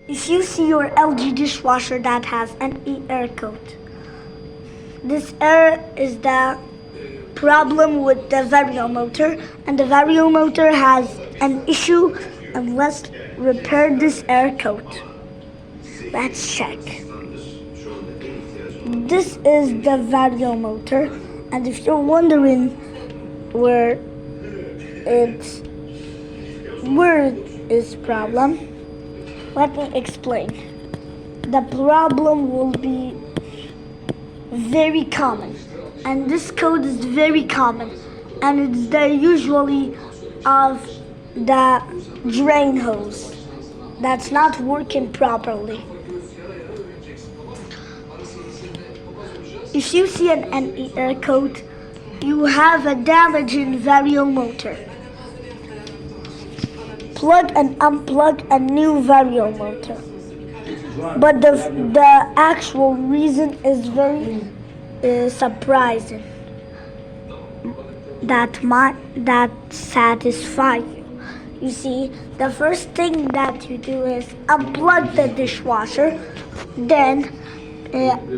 If you see your LG dishwasher that has an air coat, this air is the problem with the vario motor, and the vario motor has an issue, and let's repair this air coat. Let's check. This is the vario motor, and if you're wondering where it is problem, let me explain. The problem will be very common, and this code is very common, and it's the usually of the drain hose that's not working properly. If you see an air coat, you have a damage in vario motor. Plug and unplug a new vario motor. But the actual reason is very surprising. That satisfies you. You see, the first thing that you do is unplug the dishwasher, then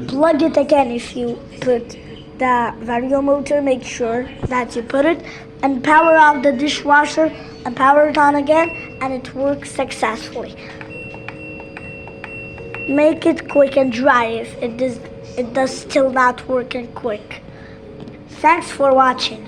plug it again. If you put the vario motor, make sure that you put it, and power off the dishwasher and power it on again, and it works successfully. Make it quick and dry if it does still not working quick. Thanks for watching.